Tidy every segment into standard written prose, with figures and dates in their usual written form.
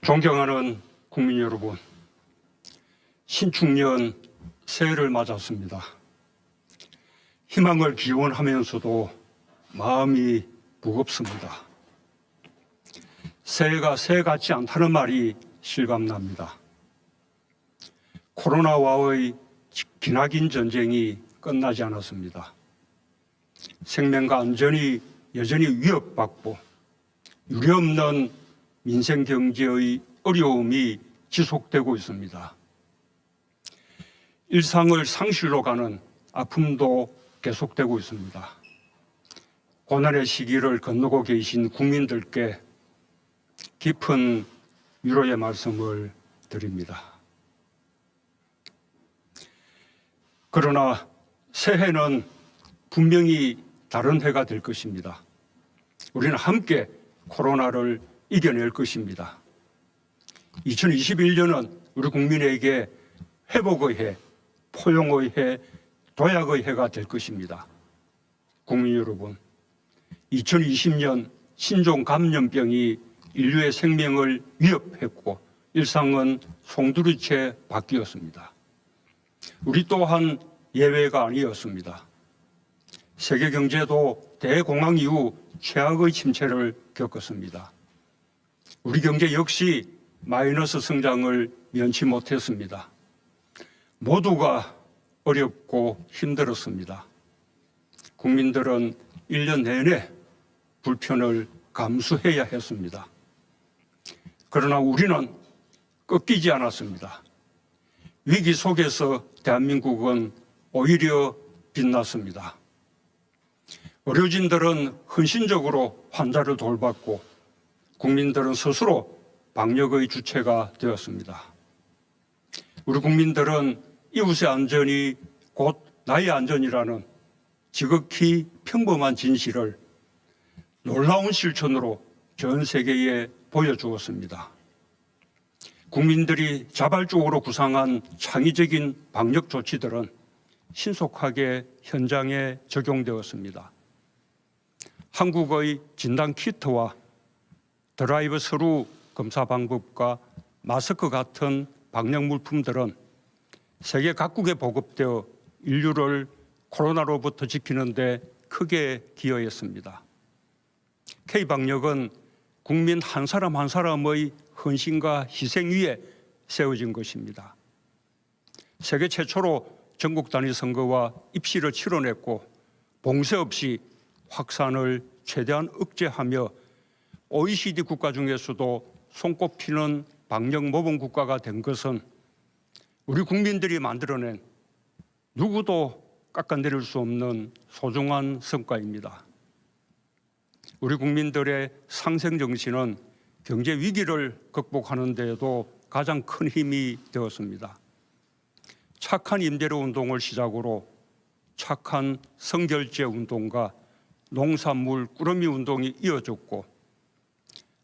존경하는 국민 여러분, 신축년 새해를 맞았습니다. 희망을 기원하면서도 마음이 무겁습니다. 새해가 새해 같지 않다는 말이 실감납니다. 코로나와의 기나긴 전쟁이 끝나지 않았습니다. 생명과 안전이 여전히 위협받고 유례없는 민생 경제의 어려움이 지속되고 있습니다. 일상을 상실로 가는 아픔도 계속되고 있습니다. 고난의 시기를 건너고 계신 국민들께 깊은 위로의 말씀을 드립니다. 그러나 새해는 분명히 다른 해가 될 것입니다. 우리는 함께 코로나를 이겨낼 것입니다. 2021년은 우리 국민에게 회복의 해, 포용의 해, 도약의 해가 될 것입니다. 국민 여러분, 2020년 신종 감염병이 인류의 생명을 위협했고 일상은 송두리째 바뀌었습니다. 우리 또한 예외가 아니었습니다. 세계 경제도 대공황 이후 최악의 침체를 겪었습니다. 우리 경제 역시 마이너스 성장을 면치 못했습니다. 모두가 어렵고 힘들었습니다. 국민들은 1년 내내 불편을 감수해야 했습니다. 그러나 우리는 꺾이지 않았습니다. 위기 속에서 대한민국은 오히려 빛났습니다. 의료진들은 헌신적으로 환자를 돌봤고 국민들은 스스로 방역의 주체가 되었습니다. 우리 국민들은 이웃의 안전이 곧 나의 안전이라는 지극히 평범한 진실을 놀라운 실천으로 전 세계에 보여주었습니다. 국민들이 자발적으로 구상한 창의적인 방역 조치들은 신속하게 현장에 적용되었습니다. 한국의 진단키트와 드라이브 스루 검사 방법과 마스크 같은 방역 물품들은 세계 각국에 보급되어 인류를 코로나로부터 지키는 데 크게 기여했습니다. K방역은 국민 한 사람 한 사람의 헌신과 희생 위에 세워진 것입니다. 세계 최초로 전국 단위 선거와 입시를 치러냈고 봉쇄 없이 확산을 최대한 억제하며 OECD 국가 중에서도 손꼽히는 방역 모범 국가가 된 것은 우리 국민들이 만들어낸 누구도 깎아내릴 수 없는 소중한 성과입니다. 우리 국민들의 상생 정신은 경제 위기를 극복하는 데에도 가장 큰 힘이 되었습니다. 착한 임대료 운동을 시작으로 착한 성결제 운동과 농산물 꾸러미 운동이 이어졌고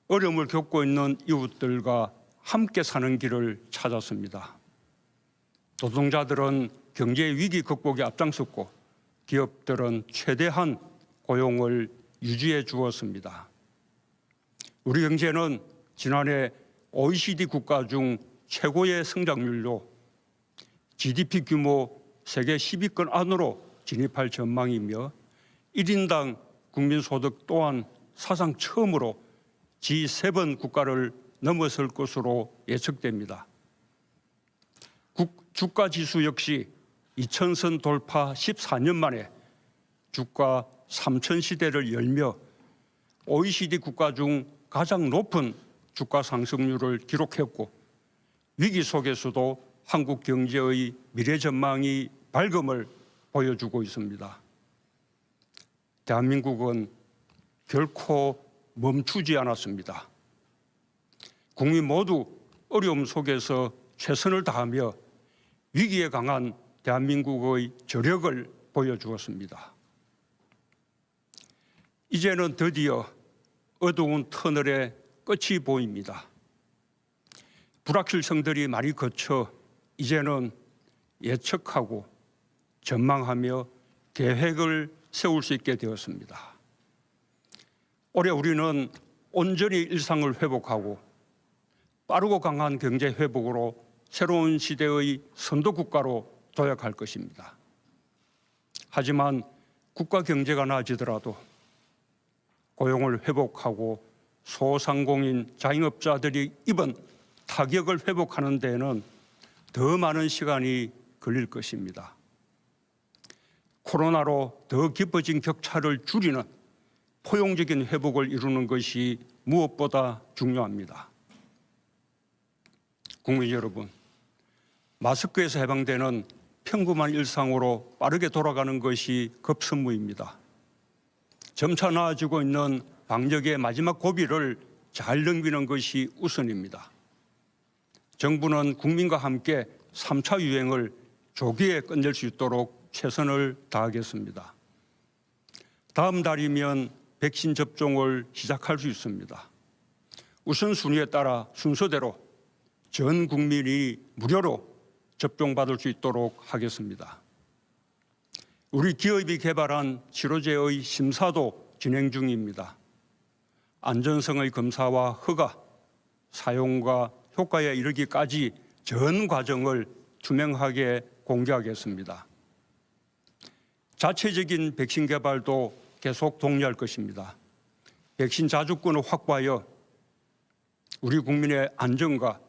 어려움을 겪고 있는 이웃들과 함께 사는 길을 찾았습니다. 노동자들은 경제 위기 극복에 앞장섰고 기업들은 최대한 고용을 유지해 주었습니다. 우리 경제는 지난해 OECD 국가 중 최고의 성장률로 GDP 규모 세계 10위권 안으로 진입할 전망이며 1인당 국민소득 또한 사상 처음으로 G7 국가를 넘어설 것으로 예측됩니다. 주가지수 역시 2000선 돌파 14년 만에 주가 3000 시대를 열며 OECD 국가 중 가장 높은 주가 상승률을 기록했고 위기 속에서도 한국 경제의 미래 전망이 밝음을 보여주고 있습니다. 대한민국은 결코 멈추지 않았습니다. 국민 모두 어려움 속에서 최선을 다하며 위기에 강한 대한민국의 저력을 보여주었습니다. 이제는 드디어 어두운 터널의 끝이 보입니다. 불확실성들이 많이 거쳐 이제는 예측하고 전망하며 계획을 세울 수 있게 되었습니다. 올해 우리는 온전히 일상을 회복하고 빠르고 강한 경제 회복으로 새로운 시대의 선도국가로 도약할 것입니다. 하지만 국가 경제가 나아지더라도 고용을 회복하고 소상공인 자영업자들이 입은 타격을 회복하는 데에는 더 많은 시간이 걸릴 것입니다. 코로나로 더 깊어진 격차를 줄이는 포용적인 회복을 이루는 것이 무엇보다 중요합니다. 국민 여러분, 마스크에서 해방되는 평범한 일상으로 빠르게 돌아가는 것이 급선무입니다. 점차 나아지고 있는 방역의 마지막 고비를 잘 넘기는 것이 우선입니다. 정부는 국민과 함께 3차 유행을 조기에 끝낼 수 있도록 최선을 다하겠습니다. 다음 달이면 백신 접종을 시작할 수 있습니다. 우선순위에 따라 순서대로 전 국민이 무료로 접종받을 수 있도록 하겠습니다. 우리 기업이 개발한 치료제의 심사도 진행 중입니다. 안전성의 검사와 허가, 사용과 효과에 이르기까지 전 과정을 투명하게 공개하겠습니다. 자체적인 백신 개발도 계속 독려할 것입니다. 백신 자주권을 확보하여 우리 국민의 안전과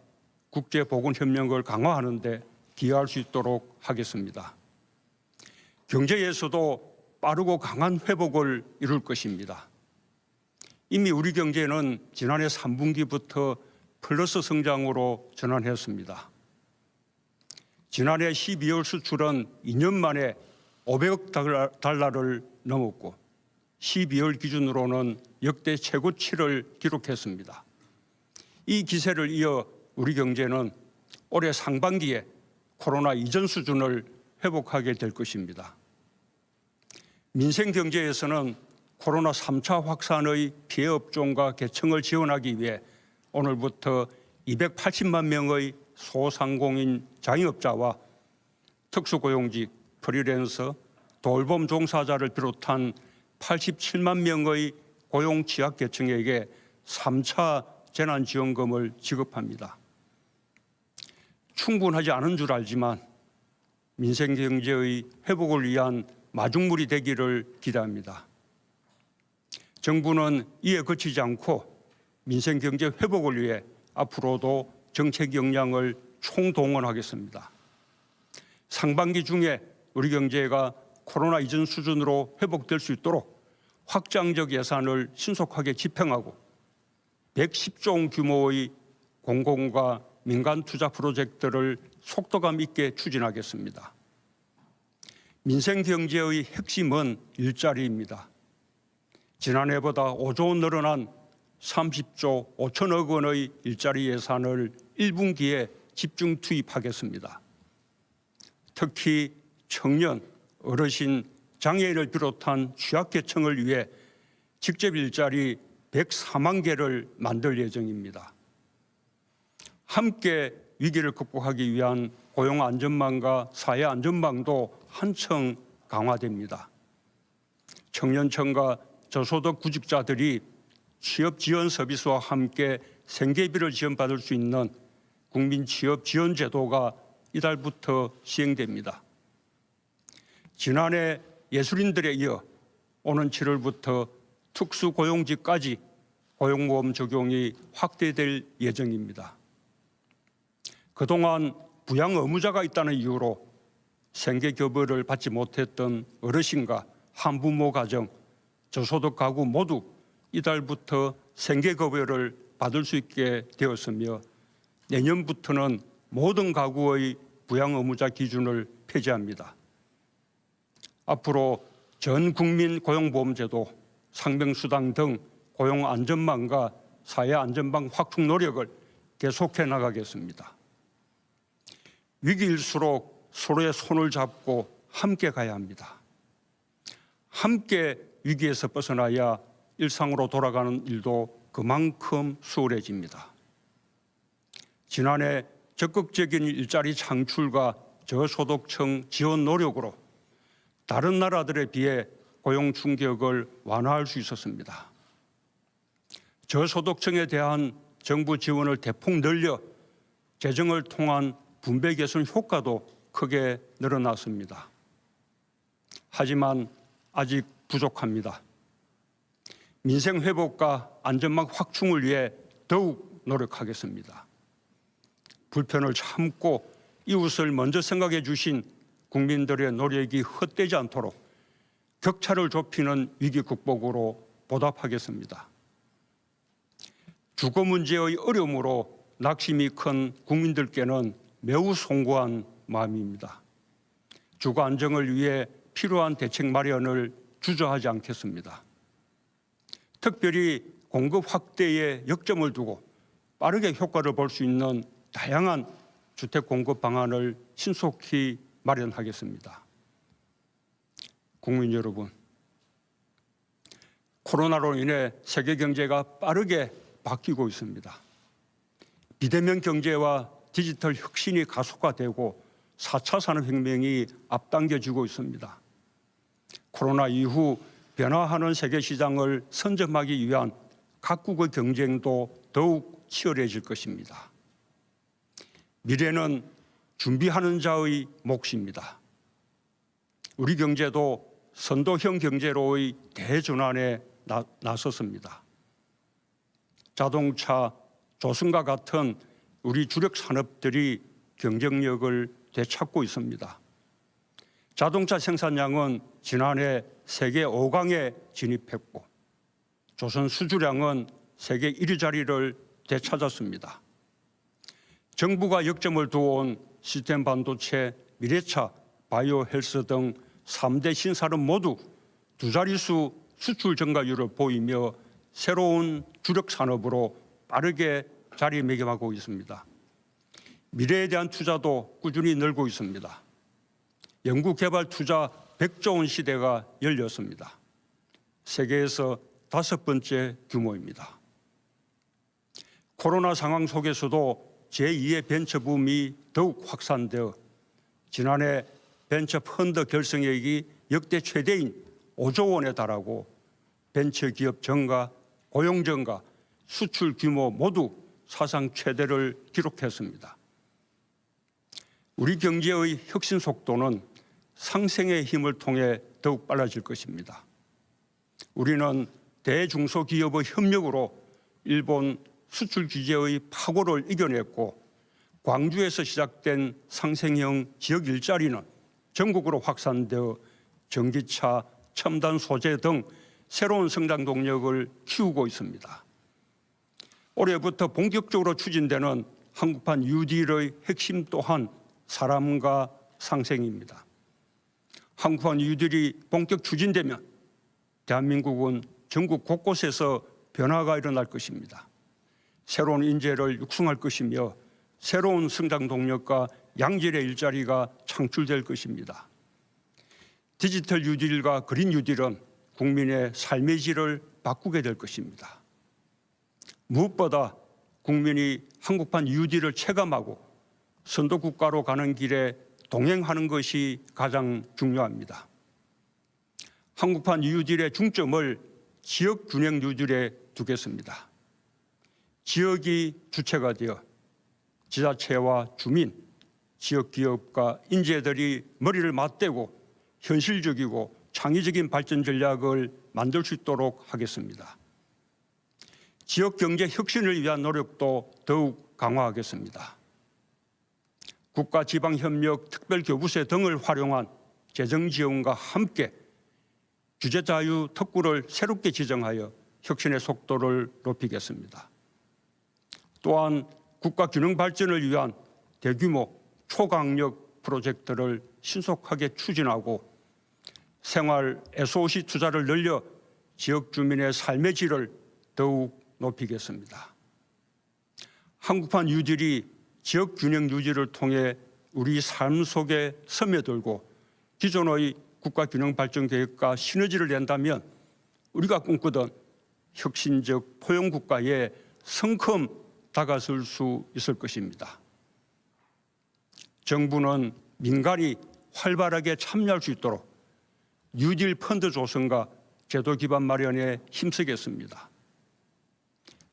국제보건협력을 강화하는 데 기여할 수 있도록 하겠습니다. 경제에서도 빠르고 강한 회복을 이룰 것입니다. 이미 우리 경제는 지난해 3분기부터 플러스 성장으로 전환했습니다. 지난해 12월 수출은 2년 만에 500억 달러를 넘었고 12월 기준으로는 역대 최고치를 기록했습니다. 이 기세를 이어 우리 경제는 올해 상반기에 코로나 이전 수준을 회복하게 될 것입니다. 민생 경제에서는 코로나 3차 확산의 피해 업종과 계층을 지원하기 위해 오늘부터 280만 명의 소상공인 자영업자와 특수고용직, 프리랜서, 돌봄 종사자를 비롯한 87만 명의 고용 취약 계층에게 3차 재난지원금을 지급합니다. 충분하지 않은 줄 알지만 민생경제의 회복을 위한 마중물이 되기를 기대합니다. 정부는 이에 그치지 않고 민생경제 회복을 위해 앞으로도 정책 역량을 총동원하겠습니다. 상반기 중에 우리 경제가 코로나 이전 수준으로 회복될 수 있도록 확장적 예산을 신속하게 집행하고 110조 원 규모의 공공과 민간 투자 프로젝트를 속도감 있게 추진하겠습니다. 민생 경제의 핵심은 일자리입니다. 지난해보다 5조 원 늘어난 30조 5천억 원의 일자리 예산을 1분기에 집중 투입하겠습니다. 특히 청년, 어르신, 장애인을 비롯한 취약계층을 위해 직접 일자리 104만 개를 만들 예정입니다. 함께 위기를 극복하기 위한 고용안전망과 사회안전망도 한층 강화됩니다. 청년층과 저소득 구직자들이 취업지원 서비스와 함께 생계비를 지원받을 수 있는 국민취업지원제도가 이달부터 시행됩니다. 지난해 예술인들에 이어 오는 7월부터 특수고용직까지 고용보험 적용이 확대될 예정입니다. 그동안 부양 의무자가 있다는 이유로 생계급여를 받지 못했던 어르신과 한부모 가정, 저소득 가구 모두 이달부터 생계급여를 받을 수 있게 되었으며 내년부터는 모든 가구의 부양 의무자 기준을 폐지합니다. 앞으로 전 국민 고용보험제도, 상병수당 등 고용안전망과 사회안전망 확충 노력을 계속해 나가겠습니다. 위기일수록 서로의 손을 잡고 함께 가야 합니다. 함께 위기에서 벗어나야 일상으로 돌아가는 일도 그만큼 수월해집니다. 지난해 적극적인 일자리 창출과 저소득층 지원 노력으로 다른 나라들에 비해 고용 충격을 완화할 수 있었습니다. 저소득층에 대한 정부 지원을 대폭 늘려 재정을 통한 분배 개선 효과도 크게 늘어났습니다. 하지만 아직 부족합니다. 민생 회복과 안전망 확충을 위해 더욱 노력하겠습니다. 불편을 참고 이웃을 먼저 생각해 주신 국민들의 노력이 헛되지 않도록 격차를 좁히는 위기 극복으로 보답하겠습니다. 주거 문제의 어려움으로 낙심이 큰 국민들께는 매우 송구한 마음입니다. 주거 안정을 위해 필요한 대책 마련을 주저하지 않겠습니다. 특별히 공급 확대에 역점을 두고 빠르게 효과를 볼 수 있는 다양한 주택 공급 방안을 신속히 마련하겠습니다. 국민 여러분, 코로나로 인해 세계 경제가 빠르게 바뀌고 있습니다. 비대면 경제와 디지털 혁신이 가속화되고 4차 산업혁명이 앞당겨지고 있습니다. 코로나 이후 변화하는 세계 시장을 선점하기 위한 각국의 경쟁도 더욱 치열해질 것입니다. 미래는 준비하는 자의 몫입니다. 우리 경제도 선도형 경제로의 대전환에 나섰습니다. 자동차, 조선과 같은 우리 주력 산업들이 경쟁력을 되찾고 있습니다. 자동차 생산량은 지난해 세계 5강에 진입했고 조선 수주량은 세계 1위 자리를 되찾았습니다. 정부가 역점을 두어온 시스템 반도체, 미래차, 바이오 헬스 등 3대 신산업 모두 두 자릿수 수출 증가율을 보이며 새로운 주력 산업으로 빠르게 자리매김하고 있습니다. 미래에 대한 투자도 꾸준히 늘고 있습니다. 연구개발 투자 100조 원 시대가 열렸습니다. 세계에서 5번째 규모입니다. 코로나 상황 속에서도 제2의 벤처붐이 더욱 확산되어 지난해 벤처 펀드 결성액이 역대 최대인 5조 원에 달하고 벤처기업 증가, 고용 증가, 수출 규모 모두 사상 최대를 기록했습니다. 우리 경제의 혁신 속도는 상생의 힘을 통해 더욱 빨라질 것입니다. 우리는 대중소기업의 협력으로 일본 수출 규제의 파고를 이겨냈고 광주에서 시작된 상생형 지역 일자리는 전국으로 확산되어 전기차, 첨단 소재 등 새로운 성장 동력을 키우고 있습니다. 올해부터 본격적으로 추진되는 한국판 뉴딜의 핵심 또한 사람과 상생입니다. 한국판 뉴딜이 본격 추진되면 대한민국은 전국 곳곳에서 변화가 일어날 것입니다. 새로운 인재를 육성할 것이며 새로운 성장 동력과 양질의 일자리가 창출될 것입니다. 디지털 뉴딜과 그린 뉴딜은 국민의 삶의 질을 바꾸게 될 것입니다. 무엇보다 국민이 한국판 뉴딜을 체감하고 선도국가로 가는 길에 동행하는 것이 가장 중요합니다. 한국판 뉴딜의 중점을 지역균형 뉴딜에 두겠습니다. 지역이 주체가 되어 지자체와 주민, 지역기업과 인재들이 머리를 맞대고 현실적이고 창의적인 발전 전략을 만들 수 있도록 하겠습니다. 지역경제 혁신을 위한 노력도 더욱 강화하겠습니다. 국가지방협력 특별교부세 등을 활용한 재정지원과 함께 규제자유 특구를 새롭게 지정하여 혁신의 속도를 높이겠습니다. 또한 국가균형 발전을 위한 대규모 초강력 프로젝트를 신속하게 추진하고 생활 SOC 투자를 늘려 지역 주민의 삶의 질을 더욱 높이겠습니다. 한국판 뉴딜이 지역균형 뉴딜을 통해 우리 삶 속에 스며들고 기존의 국가균형 발전 계획과 시너지를 낸다면 우리가 꿈꾸던 혁신적 포용국가에 성큼 다가설 수 있을 것입니다. 정부는 민간이 활발하게 참여할 수 있도록 뉴딜 펀드 조성과 제도 기반 마련에 힘쓰겠습니다.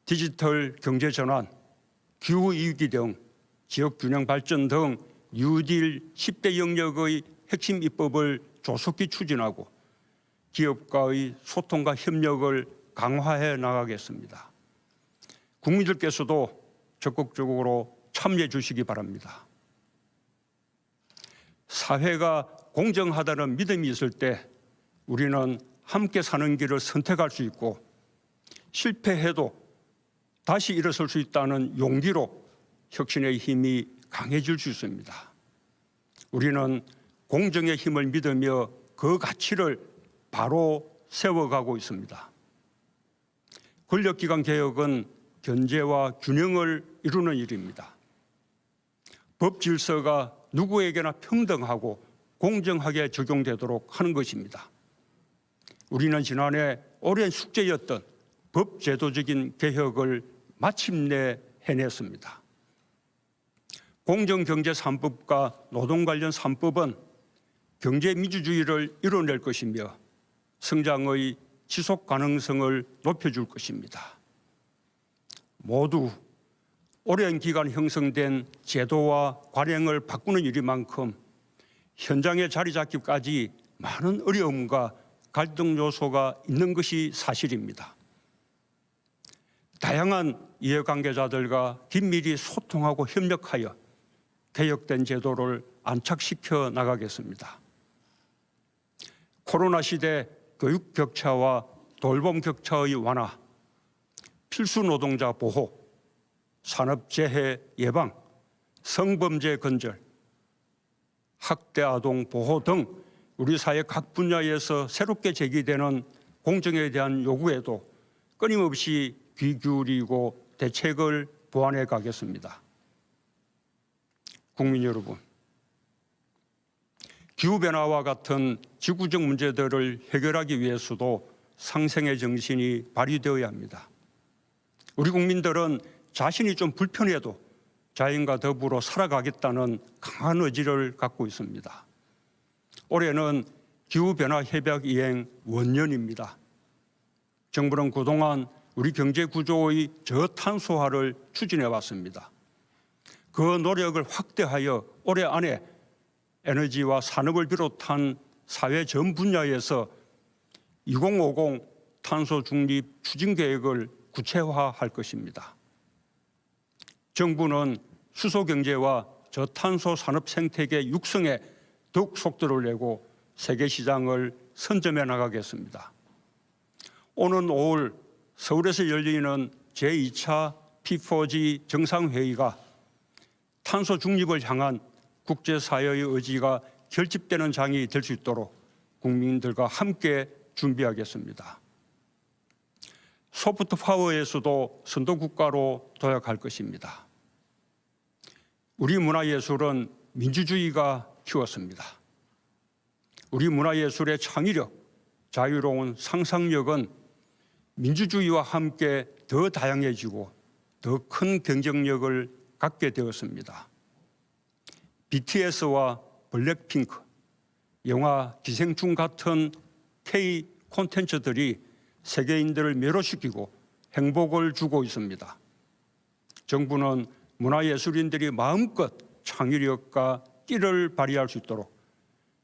디지털 경제 전환, 기후 위기 등 지역 균형 발전 등 뉴딜 10대 영역의 핵심 입법을 조속히 추진하고 기업과의 소통과 협력을 강화해 나가겠습니다. 국민들께서도 적극적으로 참여해 주시기 바랍니다. 사회가 공정하다는 믿음이 있을 때 우리는 함께 사는 길을 선택할 수 있고 실패해도 다시 일어설 수 있다는 용기로 혁신의 힘이 강해질 수 있습니다. 우리는 공정의 힘을 믿으며 그 가치를 바로 세워가고 있습니다. 권력기관 개혁은 견제와 균형을 이루는 일입니다. 법 질서가 누구에게나 평등하고 공정하게 적용되도록 하는 것입니다. 우리는 지난해 오랜 숙제였던 법 제도적인 개혁을 마침내 해냈습니다. 공정경제 3법과 노동 관련 3법은 경제민주주의를 이뤄낼 것이며 성장의 지속 가능성을 높여줄 것입니다. 모두 오랜 기간 형성된 제도와 관행을 바꾸는 일이만큼 현장에 자리 잡기까지 많은 어려움과 갈등 요소가 있는 것이 사실입니다. 다양한 이해관계자들과 긴밀히 소통하고 협력하여 개혁된 제도를 안착시켜 나가겠습니다. 코로나 시대 교육 격차와 돌봄 격차의 완화, 필수 노동자 보호, 산업재해 예방, 성범죄 근절, 학대 아동 보호 등 우리 사회 각 분야에서 새롭게 제기되는 공정에 대한 요구에도 끊임없이 귀 기울이고 대책을 보완해 가겠습니다. 국민 여러분, 기후변화와 같은 지구적 문제들을 해결하기 위해서도 상생의 정신이 발휘되어야 합니다. 우리 국민들은 자신이 좀 불편해도 자연과 더불어 살아가겠다는 강한 의지를 갖고 있습니다. 올해는 기후변화 협약 이행 원년입니다. 정부는 그동안 우리 경제 구조의 저탄소화를 추진해 왔습니다. 그 노력을 확대하여 올해 안에 에너지와 산업을 비롯한 사회 전 분야에서 2050 탄소 중립 추진 계획을 구체화할 것입니다. 정부는 수소 경제와 저탄소 산업 생태계 육성에 더욱 속도를 내고 세계 시장을 선점해 나가겠습니다. 오는 5월 서울에서 열리는 제2차 P4G 정상회의가 탄소 중립을 향한 국제사회의 의지가 결집되는 장이 될 수 있도록 국민들과 함께 준비하겠습니다. 소프트 파워에서도 선도국가로 도약할 것입니다. 우리 문화예술은 민주주의가 키웠습니다. 우리 문화예술의 창의력, 자유로운 상상력은 민주주의와 함께 더 다양해지고 더 큰 경쟁력을 갖게 되었습니다. BTS와 블랙핑크, 영화 기생충 같은 K 콘텐츠들이 세계인들을 매료시키고 행복을 주고 있습니다. 정부는 문화예술인들이 마음껏 창의력과 끼를 발휘할 수 있도록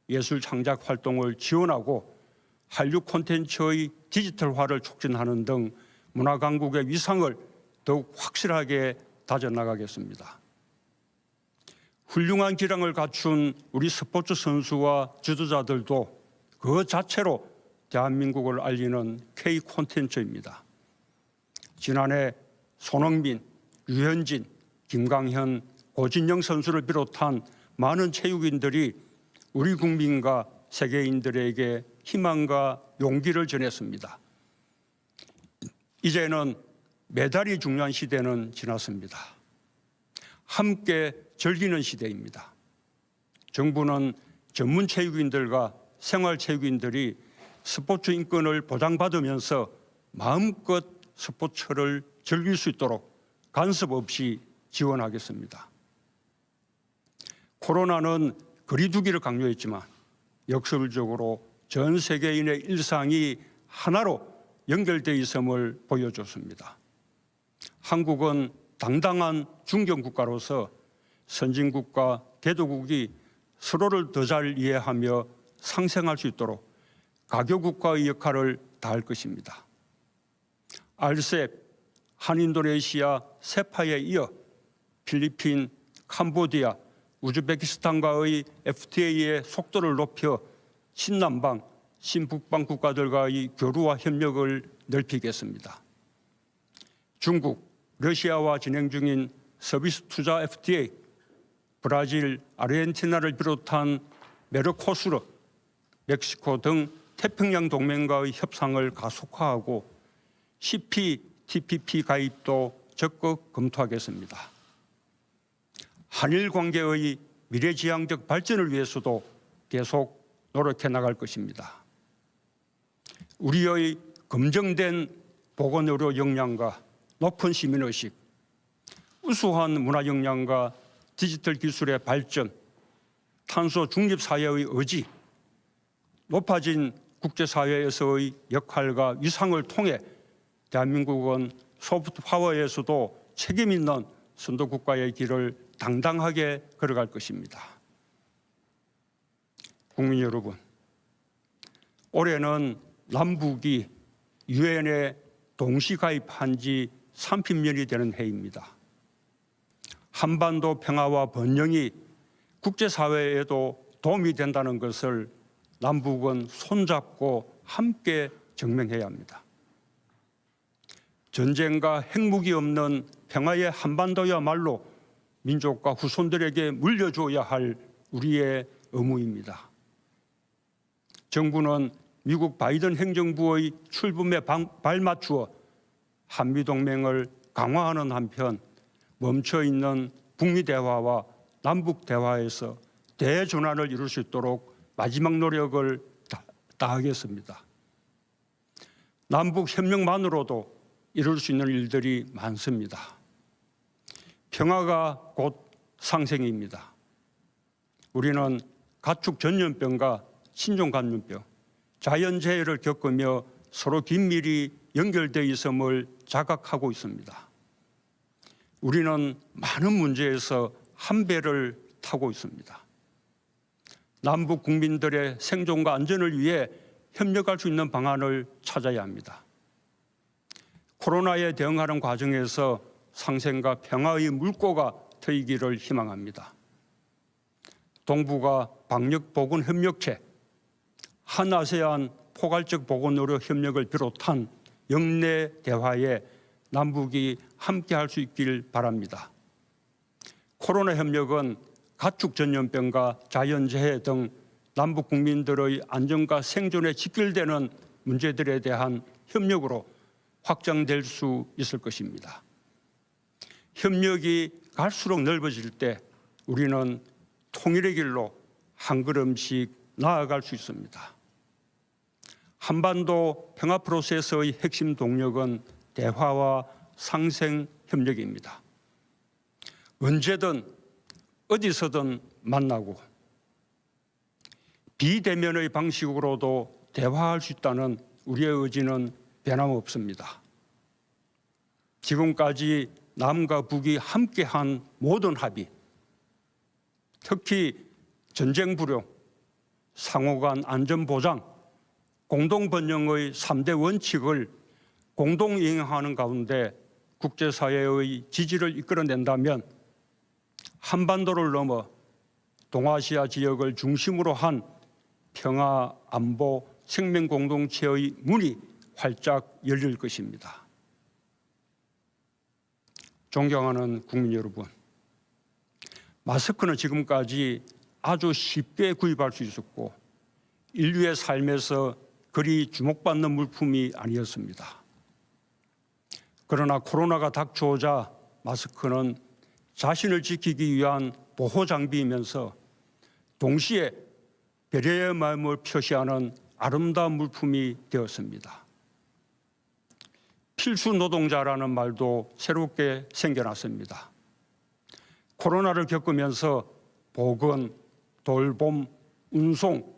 예술 창작 활동을 지원하고 한류 콘텐츠의 디지털화를 촉진하는 등 문화 강국의 위상을 더욱 확실하게 다져나가겠습니다. 훌륭한 기량을 갖춘 우리 스포츠 선수와 지도자들도 그 자체로 대한민국을 알리는 K 콘텐츠입니다. 지난해 손흥민, 류현진, 김강현, 고진영 선수를 비롯한 많은 체육인들이 우리 국민과 세계인들에게 희망과 용기를 전했습니다. 이제는 메달이 중요한 시대는 지났습니다. 함께 즐기는 시대입니다. 정부는 전문 체육인들과 생활 체육인들이 스포츠 인권을 보장받으면서 마음껏 스포츠를 즐길 수 있도록 간섭 없이 지원하겠습니다. 코로나는 거리두기를 강요했지만 역설적으로 전 세계인의 일상이 하나로 연결되어 있음을 보여줬습니다. 한국은 당당한 중견국가로서 선진국과 개도국이 서로를 더 잘 이해하며 상생할 수 있도록 가교국가의 역할을 다할 것입니다. RCEP, 한인도네시아, 세파에 이어 필리핀, 캄보디아, 우즈베키스탄과의 FTA의 속도를 높여 신남방, 신북방 국가들과의 교류와 협력을 넓히겠습니다. 중국, 러시아와 진행 중인 서비스 투자 FTA, 브라질, 아르헨티나를 비롯한 메르코수르, 멕시코 등 태평양 동맹과의 협상을 가속화하고 CPTPP 가입도 적극 검토하겠습니다. 한일 관계의 미래지향적 발전을 위해서도 계속 노력해 나갈 것입니다. 우리의 검증된 보건의료 역량과 높은 시민의식, 우수한 문화 역량과 디지털 기술의 발전, 탄소 중립 사회의 의지, 높아진 국제사회에서의 역할과 위상을 통해 대한민국은 소프트 파워에서도 책임 있는 선도국가의 길을 당당하게 걸어갈 것입니다. 국민 여러분, 올해는 남북이 유엔에 동시 가입한 지 30년이 되는 해입니다. 한반도 평화와 번영이 국제사회에도 도움이 된다는 것을 남북은 손잡고 함께 증명해야 합니다. 전쟁과 핵무기 없는 평화의 한반도야말로 민족과 후손들에게 물려줘야 할 우리의 의무입니다. 정부는 미국 바이든 행정부의 출범에 발맞추어 한미동맹을 강화하는 한편 멈춰있는 북미 대화와 남북 대화에서 대전환을 이룰 수 있도록 마지막 노력을 다하겠습니다. 남북 협력만으로도 이룰 수 있는 일들이 많습니다. 평화가 곧 상생입니다. 우리는 가축 전염병과 신종 감염병, 자연재해를 겪으며 서로 긴밀히 연결되어 있음을 자각하고 있습니다. 우리는 많은 문제에서 한 배를 타고 있습니다. 남북 국민들의 생존과 안전을 위해 협력할 수 있는 방안을 찾아야 합니다. 코로나에 대응하는 과정에서 상생과 평화의 물꼬가 트이기를 희망합니다. 동북아 방역보건협력체, 한아세안 포괄적 보건의료 협력을 비롯한 영내 대화에 남북이 함께할 수 있길 바랍니다. 코로나 협력은 가축 전염병과 자연재해 등 남북 국민들의 안전과 생존에 직결되는 문제들에 대한 협력으로 확장될 수 있을 것입니다. 협력이 갈수록 넓어질 때 우리는 통일의 길로 한 걸음씩 나아갈 수 있습니다. 한반도 평화 프로세스의 핵심 동력은 대화와 상생 협력입니다. 언제든 어디서든 만나고 비대면의 방식으로도 대화할 수 있다는 우리의 의지는 변함없습니다. 지금까지 남과 북이 함께한 모든 합의, 특히 전쟁 불용, 상호간 안전보장, 공동번영의 3대 원칙을 공동 이행하는 가운데 국제사회의 지지를 이끌어낸다면 한반도를 넘어 동아시아 지역을 중심으로 한 평화, 안보, 생명 공동체의 문이 활짝 열릴 것입니다. 존경하는 국민 여러분, 마스크는 지금까지 아주 쉽게 구입할 수 있었고 인류의 삶에서 그리 주목받는 물품이 아니었습니다. 그러나 코로나가 닥쳐오자 마스크는 자신을 지키기 위한 보호 장비이면서 동시에 배려의 마음을 표시하는 아름다운 물품이 되었습니다. 필수 노동자라는 말도 새롭게 생겨났습니다. 코로나를 겪으면서 보건, 돌봄, 운송,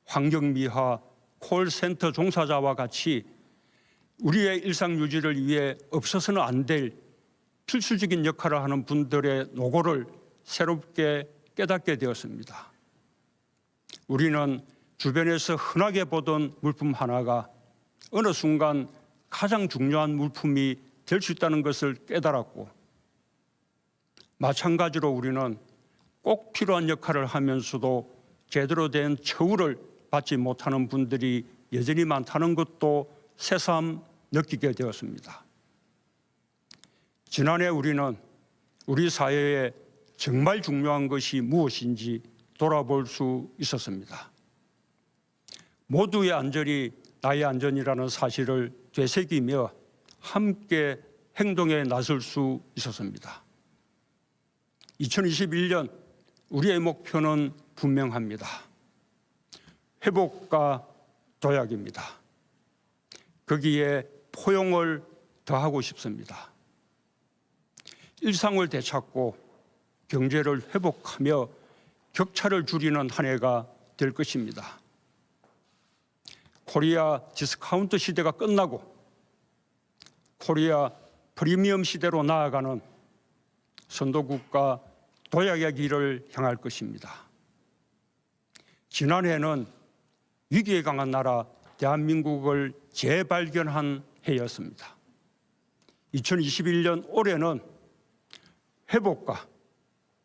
환경미화, 콜센터 종사자와 같이 우리의 일상 유지를 위해 없어서는 안 될 필수적인 역할을 하는 분들의 노고를 새롭게 깨닫게 되었습니다. 우리는 주변에서 흔하게 보던 물품 하나가 어느 순간 가장 중요한 물품이 될 수 있다는 것을 깨달았고, 마찬가지로 우리는 꼭 필요한 역할을 하면서도 제대로 된 처우를 받지 못하는 분들이 여전히 많다는 것도 새삼 느끼게 되었습니다. 지난해 우리는 우리 사회에 정말 중요한 것이 무엇인지 돌아볼 수 있었습니다. 모두의 안전이 나의 안전이라는 사실을 되새기며 함께 행동에 나설 수 있었습니다. 2021년 우리의 목표는 분명합니다. 회복과 도약입니다. 거기에 포용을 더하고 싶습니다. 일상을 되찾고 경제를 회복하며 격차를 줄이는 한 해가 될 것입니다. 코리아 디스카운트 시대가 끝나고 코리아 프리미엄 시대로 나아가는 선도국가 도약의 길을 향할 것입니다. 지난해는 위기에 강한 나라 대한민국을 재발견한 해였습니다. 2021년 올해는 회복과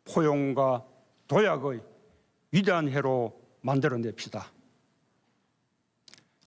포용과 도약의 위대한 해로 만들어냅시다.